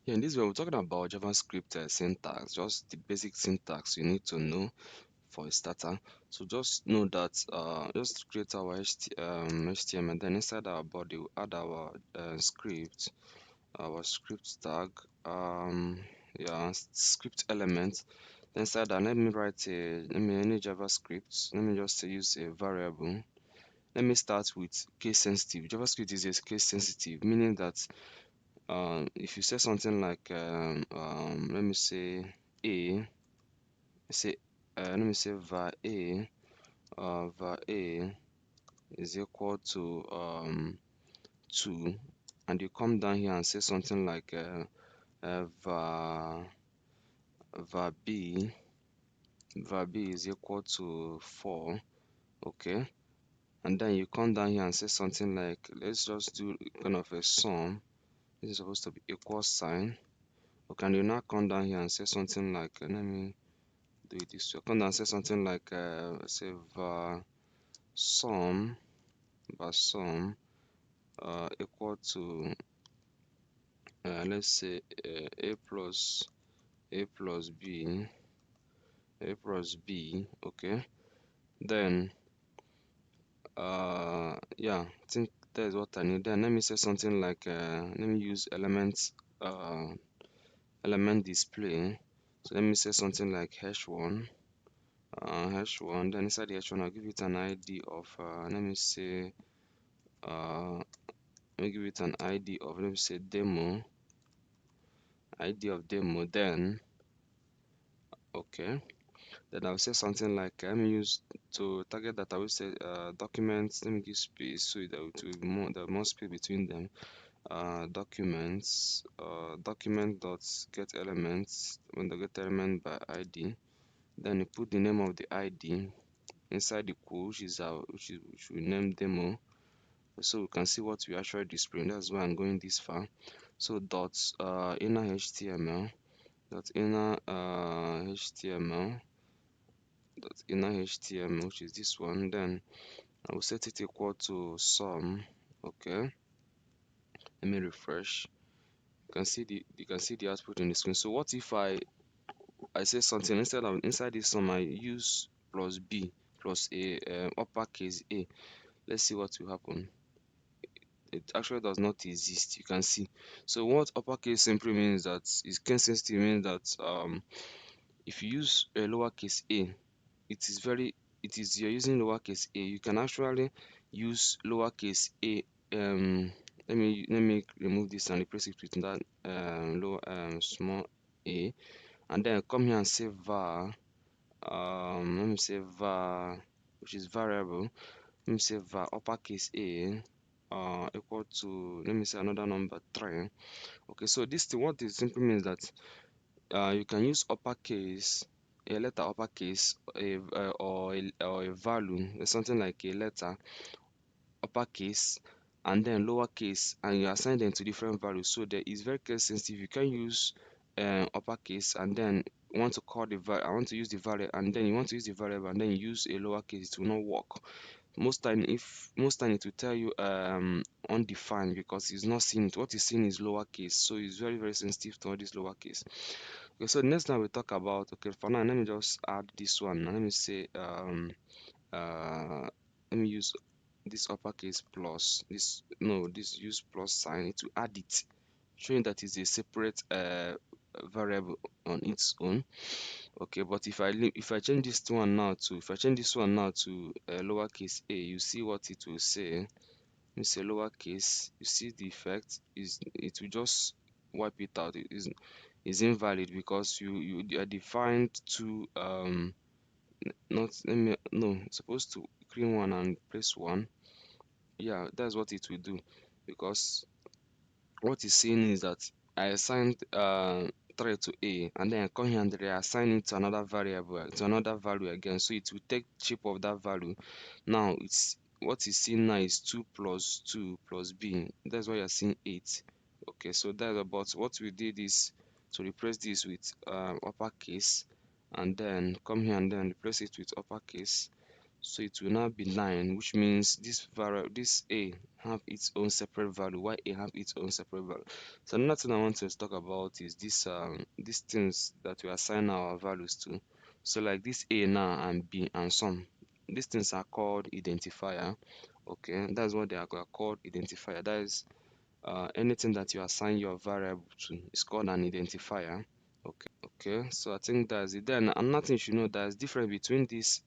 Yeah, in this way, we're talking about JavaScript syntax, just the basic syntax you need to know for a starter. So just know that just create our HTML, then inside our body, we add our script tag, yeah, script element. Then inside that, let me write any JavaScript. Let me just use a variable. Let me start with case sensitive. JavaScript is a case sensitive, meaning that if you say something like let me say a say let me say var a is equal to 2, and you come down here and say something like uh, var var b is equal to 4. Okay, and then you come down here and say something like, let's just do kind of a sum. This is supposed to be equal sign. Okay, and you now come down here and say something like let me do it this way. Come down and say something like say sum sum equal to let's say a plus b. Okay, then yeah, I think that is what I need. Then let me say something like let me use element display. So let me say something like hash1, hash1. Then inside the hash1, I'll give it an ID of uh let me give it an ID of, let me say demo, ID of demo. Then okay, then I'll say something like let me use to target that. I will say documents. Let me give space so that it will be more, the more space between them. Documents, document dot get elements, when the get element by ID. Then you put the name of the ID inside the quote, which we name demo, so we can see what we actually displaying. That's why I'm going this far. So dot inner HTML, dot inner HTML, dot inner HTML, which is this one. Then I will set it equal to sum. Okay, let me refresh. You can see the output in the screen. So what if I say something instead of inside this sum I use plus b plus a uppercase a. Let's see what will happen. It actually does not exist, you can see. So what uppercase simply means, that is case sensitive, means that if you use a lowercase a, it is you're using lowercase a, you can actually use lowercase a. Let me remove this and replace it with that lower small a, and then come here and say var, let me say var, which is variable. Let me say var uppercase a equal to, let me say another number 3. Okay, so this thing, what it simply means that you can use uppercase, a letter uppercase, or a value, something like a letter uppercase and then lowercase, and you assign them to different values. So there is very case sensitive. You can use uppercase and then want to call the value, I want to use the value, and then you want to use the variable and then you use a lowercase, it will not work. Most time it will tell you undefined, because it's not seen it. What is seen is lowercase, so it's very sensitive to all this lowercase. Okay, so next time we talk about, okay, for now let me just add this one. Let me say let me use this uppercase plus this, no, this use plus sign, it will add it, showing that it's a separate variable on its own. Okay, but if I change this one now to, if I change this one now to lowercase a, you see what it will say. Let me say lowercase, you see the effect is, it will just wipe it out. It is invalid because you are defined to not, let me, no, it's supposed to create one and place one. Yeah, that's what it will do, because what it's saying is that I assigned 3 to a, and then I come here and reassign it to another variable, to another value again, so it will take shape of that value. Now it's, what is seen now is 2 plus 2 plus b, that's why you're seeing 8. Okay, so that's about what we did, is to replace this with uppercase, and then come here and then replace it with uppercase. So it will now be line, which means this a have its own separate value, while a have its own separate value. So another thing I want to talk about is this these things that we assign our values to. So like this a now and b and some, these things are called identifier. Okay, that's what they are called, identifier. That is anything that you assign your variable to is called an identifier. Okay, so I think that's it. Then another thing you should know, there's difference between this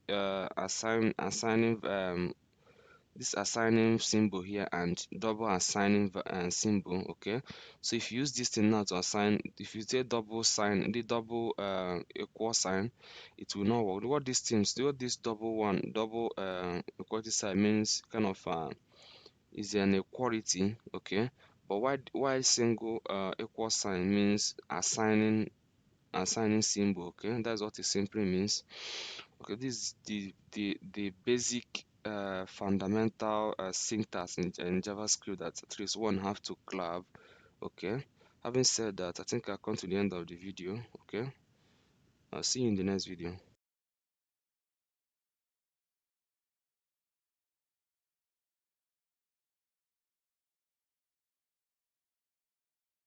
assigning symbol here and double assigning symbol. Okay, so if you use this thing now to assign, if you say double sign, the double equal sign, it will not work. What this double equality sign means, kind of is an equality. Okay, but why single equal sign means assigning symbol. Okay, that's what it simply means. Okay, this is the basic fundamental syntax in JavaScript that at least one have to grab. Okay, having said that, I think I've come to the end of the video. Okay, I'll see you in the next video.